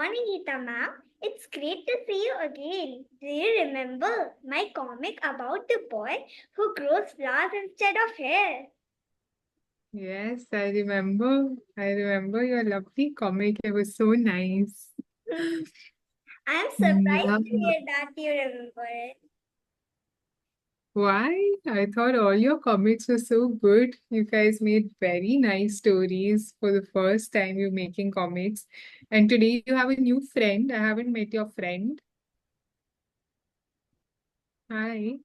morning, Ita ma'am. It's great to see you again. Do you remember my comic about the boy who grows flowers instead of hair? Yes, I remember. I remember your lovely comic. It was so nice. I am surprised Yeah. to hear that you remember it. Why? I thought all your comics were so good. You guys made very nice stories for the first time you're making comics. And today you have a new friend. I haven't met your friend. Hi,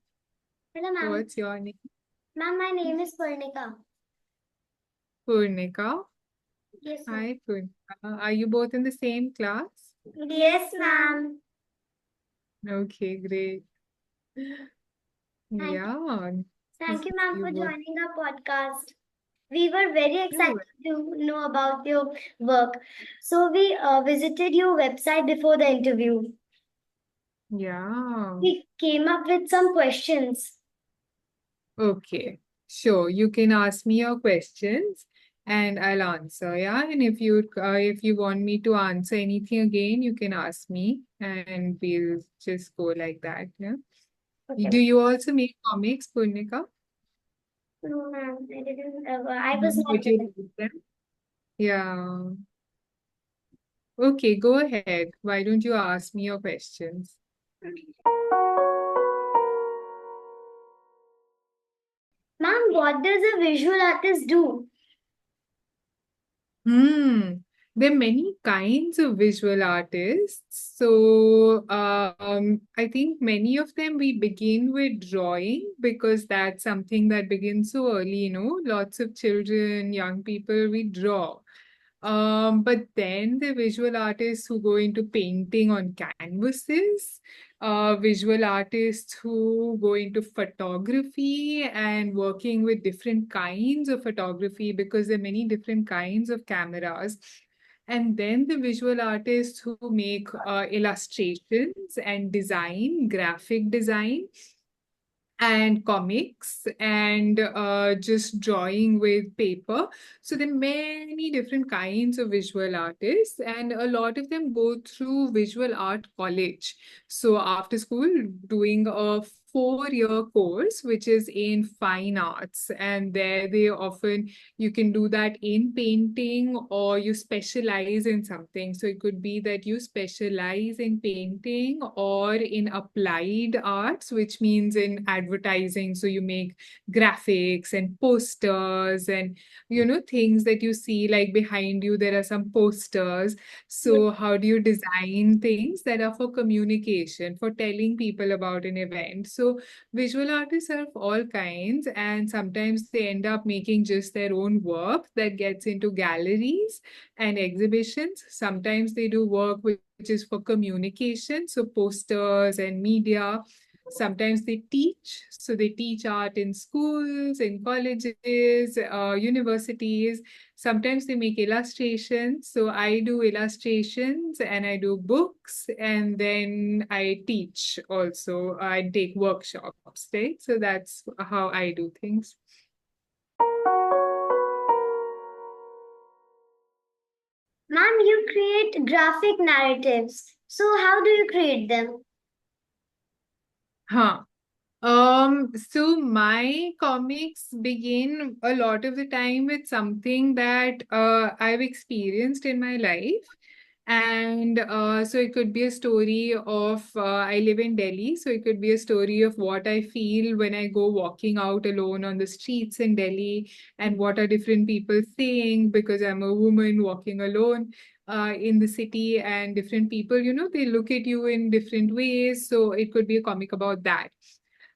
Hello, ma'am. what's your name? Ma'am, my name is Parnika. Purnika. Yes, ma'am. Hi, Purnika. Are you both in the same class? Yes, ma'am. Okay, great. Thank you. Yeah. Thank you, ma'am, You for both. joining our podcast. We were very excited You to know about your work. So we visited your website before the interview. Yeah. We came up with some questions. Okay. Sure. You can ask me your questions and I'll answer. Yeah. And if you want me to answer anything again, you can ask me and we'll just go like that. Yeah. Okay. Do you also make comics, Purnika? No, ma'am, I didn't. I was No, not but you there. write them? Yeah. Okay, go ahead. Why don't you ask me your questions? Ma'am, what does a visual artist do? Hmm. There are many kinds of visual artists. So, I think many of them we begin with drawing because that's something that begins so early, lots of children, young people, we draw. But then the visual artists who go into painting on canvases, visual artists who go into photography and working with different kinds of photography because there are many different kinds of cameras. And then the visual artists who make illustrations and design, graphic design and comics and just drawing with paper. So there are many different kinds of visual artists, and a lot of them go through visual art college. So after school, doing a 4-year course, which is in fine arts, and there they often you can do that in painting or you specialize in something. So it could be that you specialize in painting or in applied arts, which means in advertising. So you make graphics and posters and, things that you see like behind you, there are some posters. Yes. So how do you design things that are for communication, for telling people about an event? So visual artists are of all kinds, and sometimes they end up making just their own work that gets into galleries and exhibitions. Sometimes they do work which is for communication, so posters and media. Sometimes they teach, so they teach art in schools, in colleges, universities. Sometimes they make illustrations. So I do illustrations and I do books and then I teach also. I take workshops, right? So that's how I do things. Ma'am, you create graphic narratives. So how do you create them? Huh. So my comics begin a lot of the time with something that I've experienced in my life. And so it could be a story of, I live in Delhi, so it could be a story of what I feel when I go walking out alone on the streets in Delhi and what are different people saying because I'm a woman walking alone in the city, and different people, they look at you in different ways. So it could be a comic about that.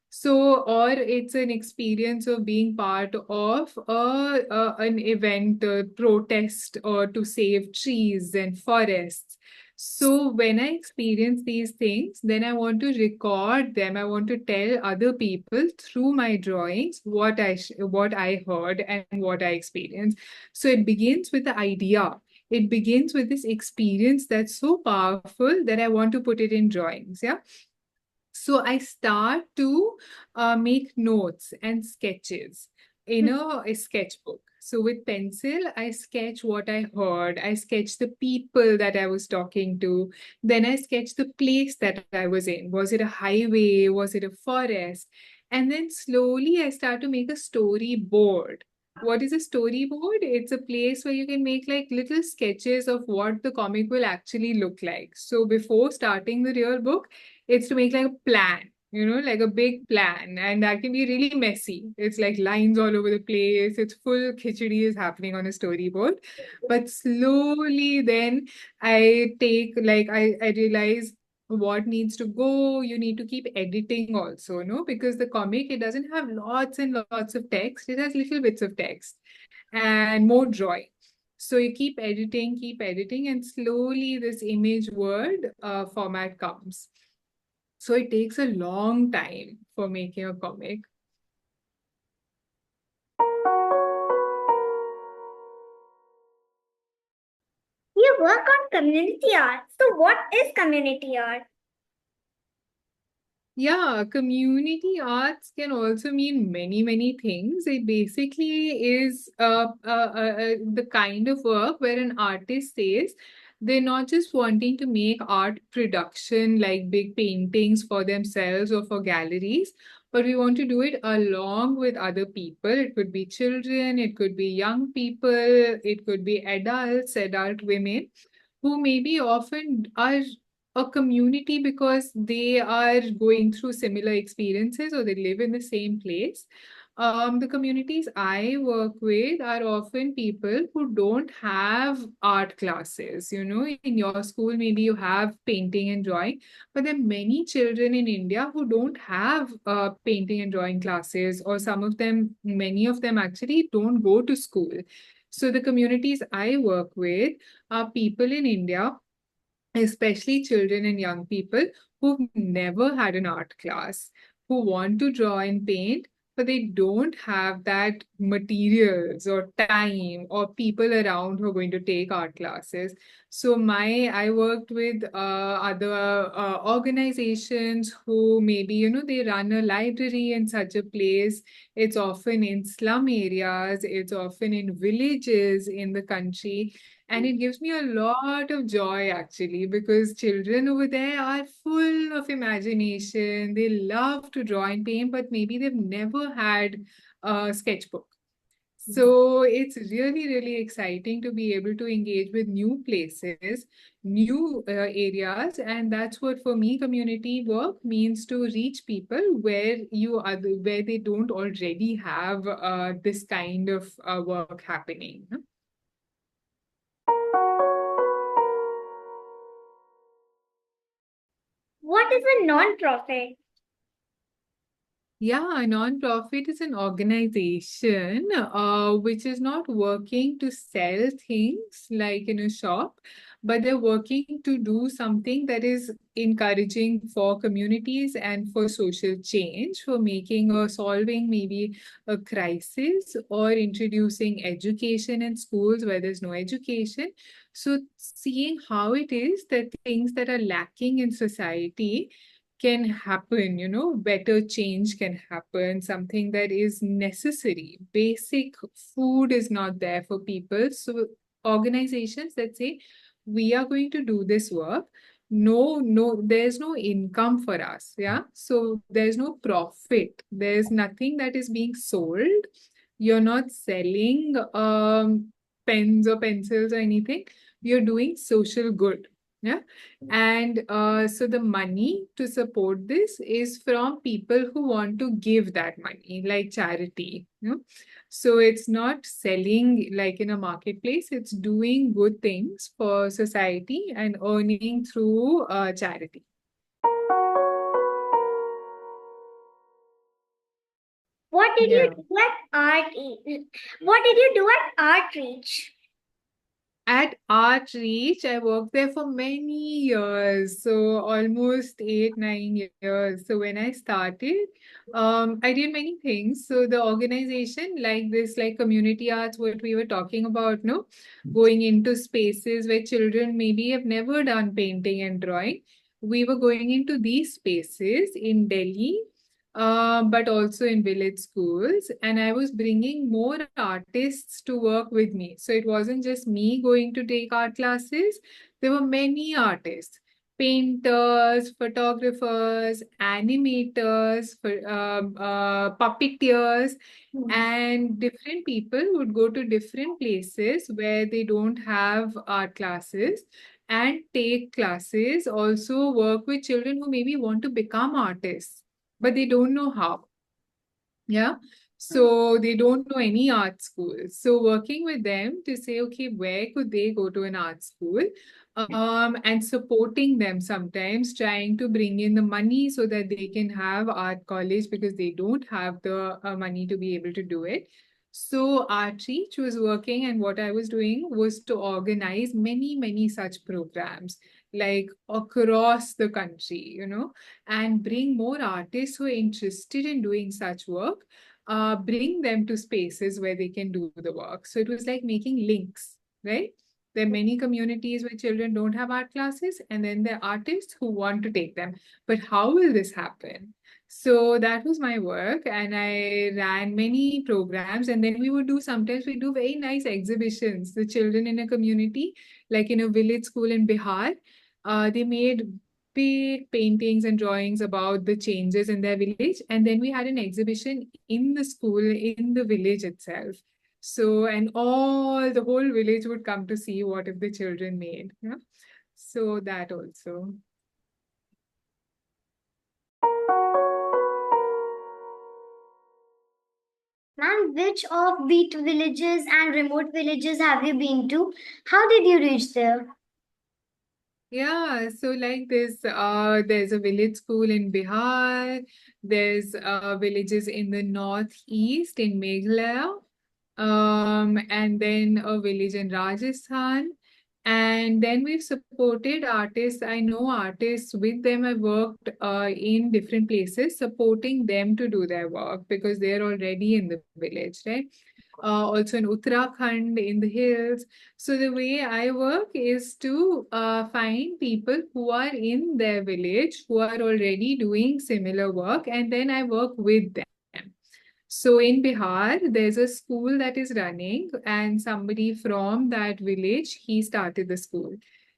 So, or it's an experience of being part of an event, a protest, or to save trees and forests. So, when I experience these things, then I want to record them. I want to tell other people through my drawings what I heard and what I experienced. So, it begins with the idea. It begins with this experience that's so powerful that I want to put it in drawings. Yeah. So I start to make notes and sketches in a sketchbook. So with pencil, I sketch what I heard. I sketch the people that I was talking to. Then I sketch the place that I was in. Was it a highway? Was it a forest? And then slowly I start to make a storyboard. What is a storyboard? It's a place where you can make like little sketches of what the comic will actually look like. So before starting the real book, it's to make like a plan, like a big plan. And that can be really messy. It's like lines all over the place. It's full khichdi is happening on a storyboard. But slowly then I realize what needs to go. You need to keep editing also, no? Because the comic, it doesn't have lots and lots of text. It has little bits of text and more drawing. So you keep editing, and slowly this image word format comes. So it takes a long time for making a comic. You work on community art. So, what is community art? Yeah, community arts can also mean many, many things. It basically is the kind of work where an artist says they're not just wanting to make art production like big paintings for themselves or for galleries, but we want to do it along with other people. It could be children, it could be young people, it could be adults, adult women who maybe often are a community because they are going through similar experiences or they live in the same place. The communities I work with are often people who don't have art classes. In your school, maybe you have painting and drawing, but there are many children in India who don't have painting and drawing classes, or many of them actually don't go to school. So the communities I work with are people in India, especially children and young people who've never had an art class, who want to draw and paint, but they don't have that materials or time or people around who are going to take art classes. So I worked with other organizations who maybe, they run a library in such a place. It's often in slum areas, it's often in villages in the country, and it gives me a lot of joy actually, because children over there are full of imagination. They love to draw and paint, but maybe they've never had a sketchbook. So it's really, really exciting to be able to engage with new places, new areas. And that's what for me community work means, to reach people where they don't already have this kind of work happening. What is a non-profit? Yeah, a non-profit is an organization which is not working to sell things like in a shop, but they're working to do something that is encouraging for communities and for social change, for making or solving maybe a crisis, or introducing education in schools where there's no education. So seeing how it is that things that are lacking in society can happen, better change can happen, something that is necessary. Basic food is not there for people. So organizations that say, we are going to do this work. No, there's no income for us. Yeah. So there's no profit. There's nothing that is being sold. You're not selling pens or pencils or anything. You're doing social good. Yeah. And so the money to support this is from people who want to give that money, like charity. So it's not selling like in a marketplace, it's doing good things for society and earning through charity. What did you Yeah. do at Art? What did you do at ArtReach? At ArtReach, I worked there for many years, so almost 8, 9 years. So when I started, I did many things. So the organization, like this, like community arts, what we were talking about, no, going into spaces where children maybe have never done painting and drawing. We were going into these spaces in Delhi, but also in village schools. And I was bringing more artists to work with me. So it wasn't just me going to take art classes, there were many artists. Painters, photographers, animators, puppeteers, Hmm. and different people would go to different places where they don't have art classes and take classes, also work with children who maybe want to become artists, but they don't know how. Yeah. So they don't know any art school. So working with them to say, okay, where could they go to an art school? And supporting them sometimes, trying to bring in the money so that they can have art college because they don't have the money to be able to do it. So ArtReach was working, and what I was doing was to organize many, many such programs like across the country, and bring more artists who are interested in doing such work, bring them to spaces where they can do the work. So it was like making links, right? There are many communities where children don't have art classes, and then there are artists who want to take them. But how will this happen? So that was my work, and I ran many programs. And then we would do sometimes we do very nice exhibitions. The children in a community, like in a village school in Bihar, they made big paintings and drawings about the changes in their village. And then we had an exhibition in the school, in the village itself. So, and the whole village would come to see what if the children made. Yeah. So that also. Ma'am, which offbeat villages and remote villages have you been to? How did you reach there? Yeah, so like there's a village school in Bihar, there's villages in the northeast in Meghalaya, and then a village in Rajasthan. And then we've supported artists. I know artists, with them I worked in different places, supporting them to do their work because they're already in the village, right? Also in Uttarakhand, in the hills. So the way I work is to find people who are in their village who are already doing similar work, and then I work with them. So in Bihar, there's a school that is running, and somebody from that village, he started the school.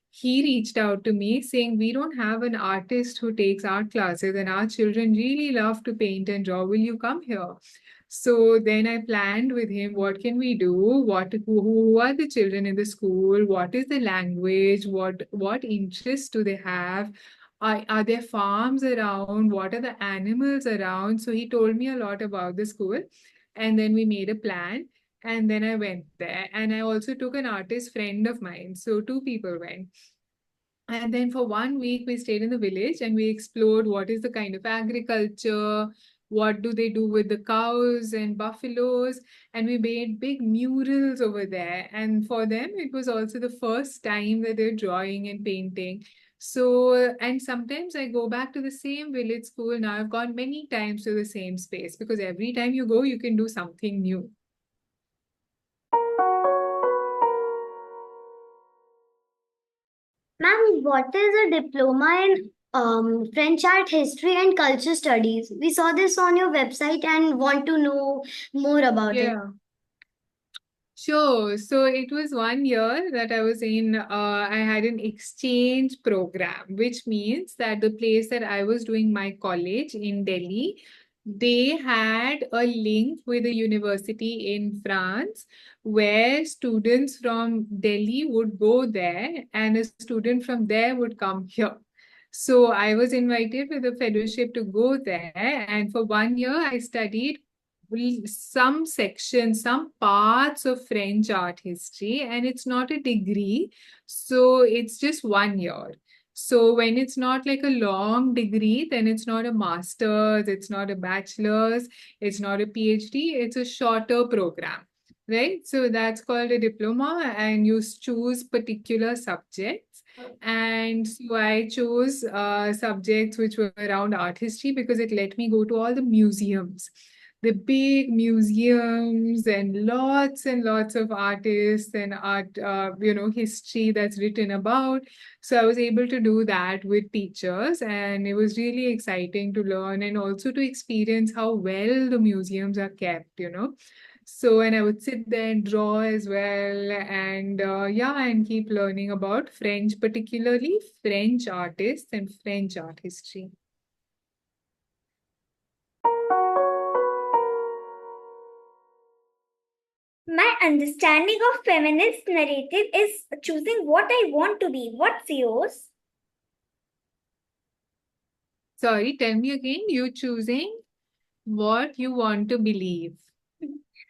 He reached out to me saying, we don't have an artist who takes art classes, and our children really love to paint and draw. Will you come here? So then I planned with him, what can we do? Who are the children in the school? What is the language? What interests do they have? Are there farms around? What are the animals around? So he told me a lot about the school. And then we made a plan. And then I went there. And I also took an artist friend of mine. So two people went. And then for 1 week, we stayed in the village and we explored what is the kind of agriculture, what do they do with the cows and buffaloes. And we made big murals over there. And for them, it was also the first time that they're drawing and painting. So, and sometimes I go back to the same village school. Now I've gone many times to the same space because every time you go, you can do something new. Ma'am, what is a diploma in French art history and culture studies? We saw this on your website and want to know more about it. Yeah. Sure. So it was 1 year that I was in, I had an exchange program, which means that the place that I was doing my college in Delhi, they had a link with a university in France where students from Delhi would go there and a student from there would come here. So I was invited with a fellowship to go there, and for 1 year I studied some sections, some parts of French art history, and it's not a degree, so it's just 1 year. So when it's not like a long degree, then it's not a master's, it's not a bachelor's, it's not a PhD, it's a shorter program, right? So that's called a diploma, and you choose particular subjects. And so I chose subjects which were around art history because it let me go to all the museums. the big museums and lots of artists and art, history that's written about. So I was able to do that with teachers, and it was really exciting to learn and also to experience how well the museums are kept. So, and I would sit there and draw as well, and and keep learning about French, particularly French artists and French art history. My understanding of feminist narrative is choosing what I want to be. What's yours? Sorry, tell me again, you choosing what you want to believe.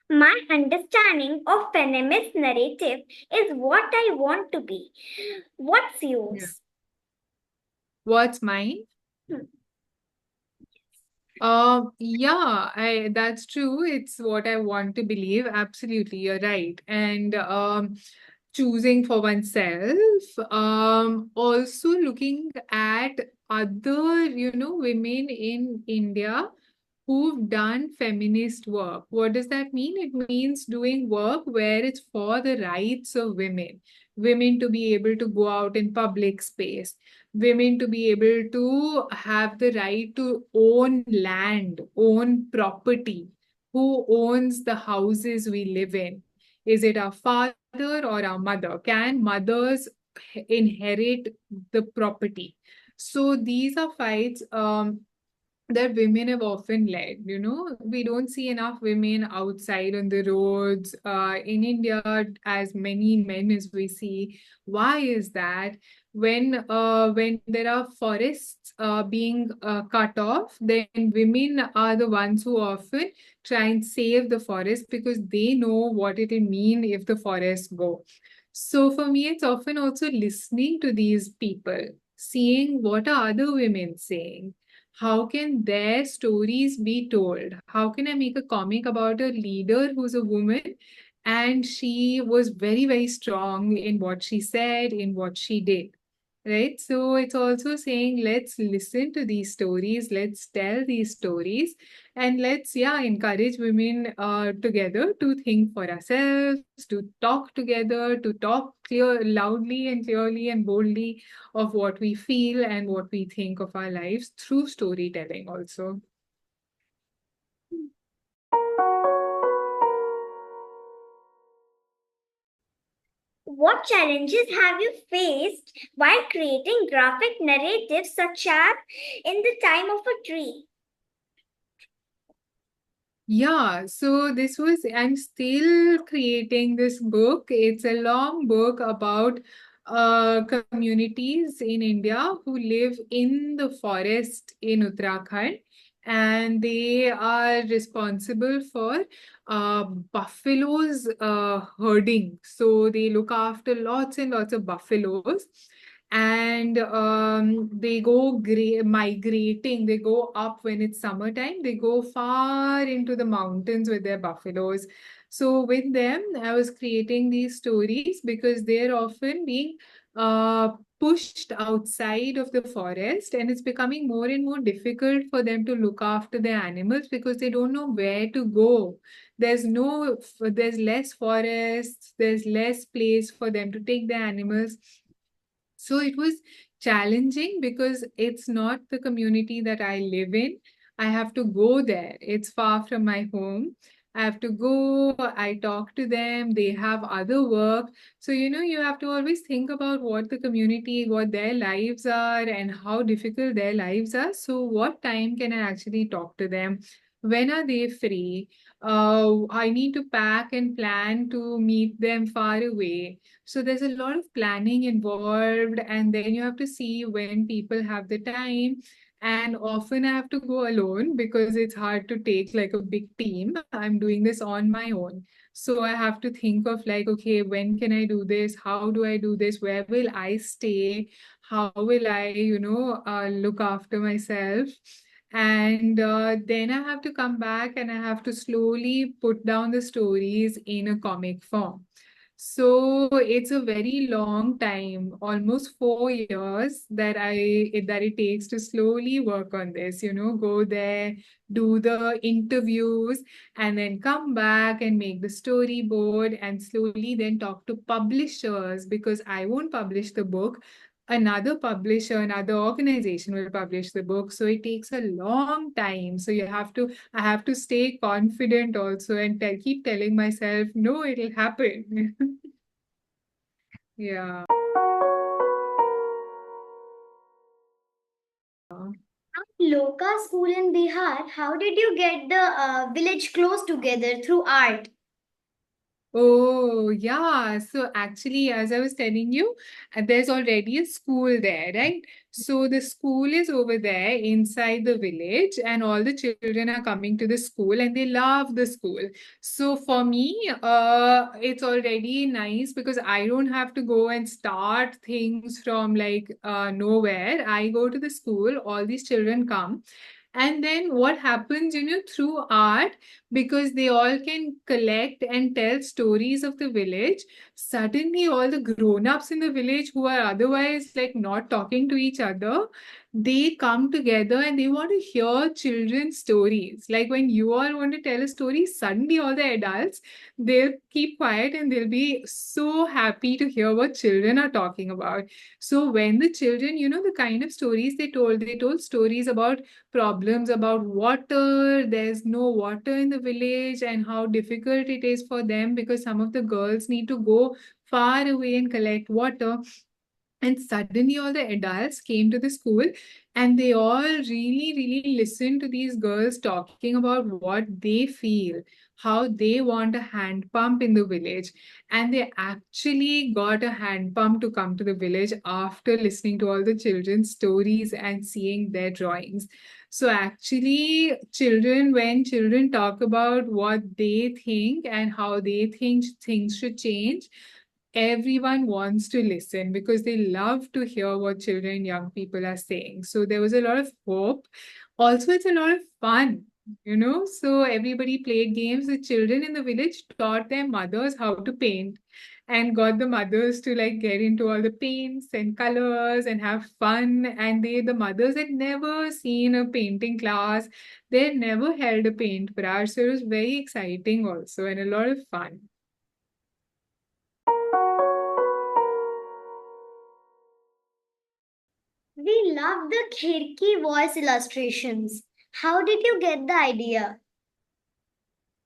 My understanding of feminist narrative is what I want to be. What's Yeah. yours? What's mine? Hmm. That's true. It's what I want to believe. Absolutely, you're right. And choosing for oneself, also looking at other, women in India who've done feminist work. What does that mean? It means doing work where it's for the rights of women, women to be able to go out in public space, women to be able to have the right to own land, own property. Who owns the houses we live in? Is it our father or our mother? Can mothers inherit the property? So these are fights that women have often led. We don't see enough women outside on the roads in India as many men as we see. Why is that? When there are forests being cut off, then women are the ones who often try and save the forest because they know what it will mean if the forests go. So for me, it's often also listening to these people, seeing what are other women saying. How can their stories be told? How can I make a comic about a leader who's a woman and she was very, very strong in what she said, in what she did? Right? So it's also saying, let's listen to these stories, let's tell these stories, and let's, encourage women together to think for ourselves, to talk together, to talk loudly and clearly and boldly of what we feel and what we think of our lives through storytelling also. What challenges have you faced while creating graphic narratives such as In the Time of a Tree? Yeah, so I'm still creating this book. It's a long book about communities in India who live in the forest in Uttarakhand, and they are responsible for buffaloes herding. So they look after lots and lots of buffaloes, and they go migrating. They go up when it's summertime. They go far into the mountains with their buffaloes. So with them, I was creating these stories because they're often being uh, pushed outside of the forest, and it's becoming more and more difficult for them to look after their animals because they don't know where to go. There's less forests, there's less place for them to take their animals. So it was challenging because it's not the community that I live in. I have to go there. It's far from my home. I have to go, I talk to them, they have other work. So, you have to always think about what the community, what their lives are, and how difficult their lives are. So, what time can I actually talk to them? When are they free? I need to pack and plan to meet them far away. So there's a lot of planning involved, and then you have to see when people have the time. And often I have to go alone because it's hard to take like a big team. I'm doing this on my own. So I have to think of like, okay, when can I do this? How do I do this? Where will I stay? How will I, look after myself? And then I have to come back and I have to slowly put down the stories in a comic form. So it's a very long time, almost 4 years that it takes to slowly work on this, go there, do the interviews, and then come back and make the storyboard and slowly then talk to publishers because I won't publish the book. Another publisher, another organization will publish the book. So it takes a long time. So I have to stay confident also and keep telling myself, no, it'll happen. Yeah. Loka school in Bihar, how did you get the village close together through art? Oh, yeah. So actually, as I was telling you, there's already a school there, right? So the school is over there inside the village, and all the children are coming to the school and they love the school. So for me, it's already nice because I don't have to go and start things from like nowhere. I go to the school, all these children come. And then what happens, through art, because they all can collect and tell stories of the village, suddenly all the grown-ups in the village who are otherwise like not talking to each other, they come together and they want to hear children's stories. Like when you all want to tell a story, suddenly all the adults, they'll keep quiet and they'll be so happy to hear what children are talking about. So when the children, the kind of stories they told stories about problems about water. There's no water in the village, and how difficult it is for them because some of the girls need to go far away and collect water. And suddenly, all the adults came to the school and they all really, really listened to these girls talking about what they feel, how they want a hand pump in the village. And they actually got a hand pump to come to the village after listening to all the children's stories and seeing their drawings. So, actually, when children talk about what they think and how they think things should change, everyone wants to listen because they love to hear what children, young people are saying. So there was a lot of hope. Also, it's a lot of fun, So everybody played games. The children in the village taught their mothers how to paint and got the mothers to like get into all the paints and colors and have fun. And the mothers had never seen a painting class. They had never held a paint brush. So it was very exciting also and a lot of fun. We love the Khirki voice illustrations. How did you get the idea?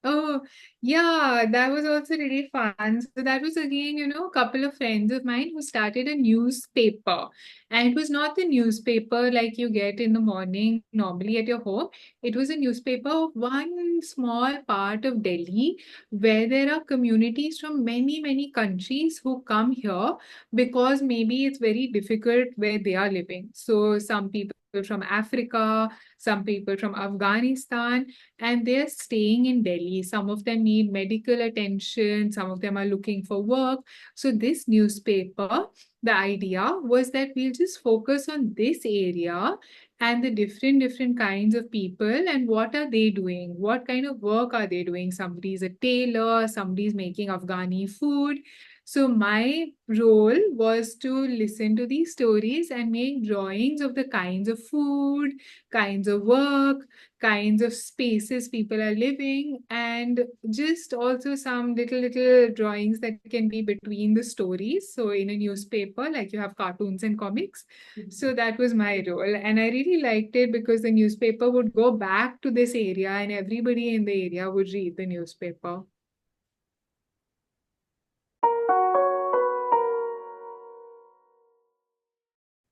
Oh, yeah, that was also really fun. So that was again, a couple of friends of mine who started a newspaper. And it was not the newspaper like you get in the morning normally at your home. It was a newspaper of one small part of Delhi where there are communities from many, many countries who come here because maybe it's very difficult where they are living. So some people from Africa, some people from Afghanistan, and they're staying in Delhi. Some of them need medical attention, some of them are looking for work. So, this newspaper, the idea was that we'll just focus on this area and the different kinds of people and what are they doing, what kind of work are they doing. Somebody's a tailor, somebody's making Afghani food. So my role was to listen to these stories and make drawings of the kinds of food, kinds of work, kinds of spaces people are living, and just also some little drawings that can be between the stories. So in a newspaper, like you have cartoons and comics. So that was my role. And I really liked it because the newspaper would go back to this area and everybody in the area would read the newspaper.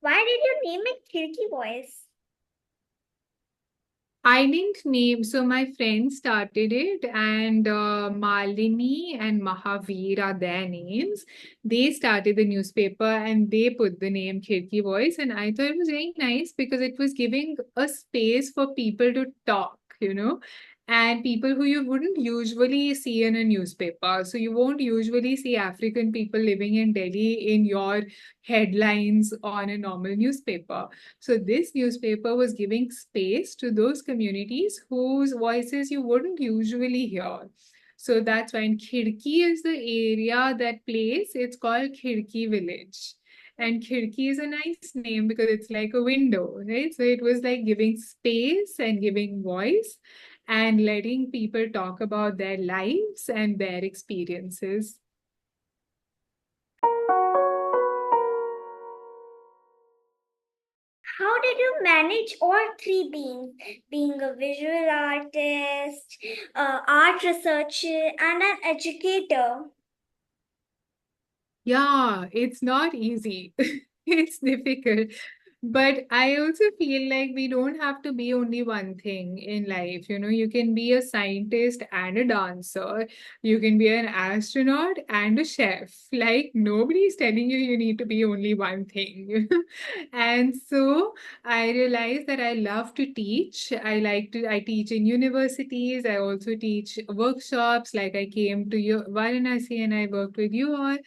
Why did you name it Khirki Voice? I didn't name, so my friend started it, and Malini and Mahavir are their names. They started the newspaper and they put the name Khirki Voice, and I thought it was very nice because it was giving a space for people to talk, and people who you wouldn't usually see in a newspaper. So you won't usually see African people living in Delhi in your headlines on a normal newspaper. So this newspaper was giving space to those communities whose voices you wouldn't usually hear. So that's why in Khirki is the area, that place, it's called Khirki village. And Khirki is a nice name because it's like a window, right? So it was like giving space and giving voice and letting people talk about their lives and their experiences. How did you manage all three being a visual artist, art researcher, and an educator? Yeah, it's not easy. It's difficult. But I also feel like we don't have to be only one thing in life. You can be a scientist and a dancer. You can be an astronaut and a chef. Like, nobody's telling you need to be only one thing. And so I realized that I love to teach. I teach in universities. I also teach workshops. Like, I came to Varanasi and I worked with you all.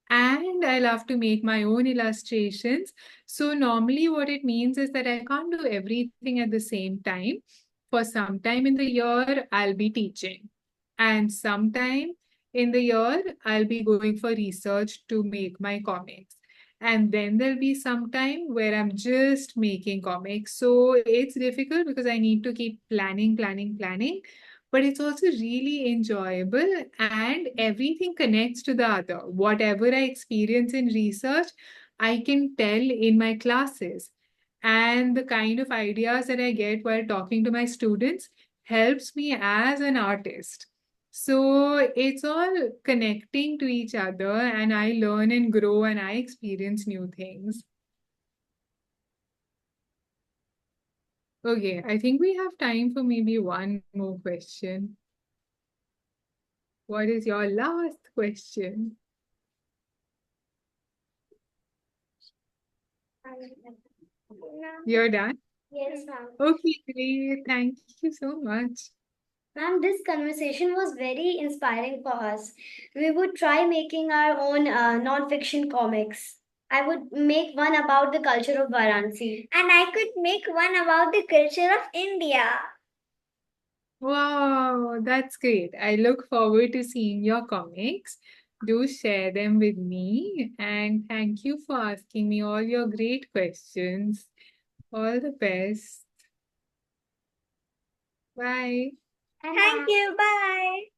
And I love to make my own illustrations. So normally what it means is that I can't do everything at the same time. For some time in the year, I'll be teaching. And sometime in the year, I'll be going for research to make my comics. And then there'll be some time where I'm just making comics. So it's difficult because I need to keep planning, planning, planning, but it's also really enjoyable and everything connects to the other. Whatever I experience in research, I can tell in my classes. And the kind of ideas that I get while talking to my students helps me as an artist. So it's all connecting to each other, and I learn and grow and I experience new things. Okay, I think we have time for maybe one more question. What is your last question? You're done? Yes, ma'am. Okay, great. Thank you so much. Ma'am, this conversation was very inspiring for us. We would try making our own non-fiction comics. I would make one about the culture of Varanasi. And I could make one about the culture of India. Wow, that's great. I look forward to seeing your comics. Do share them with me. And thank you for asking me all your great questions. All the best. Bye. Thank you. Bye.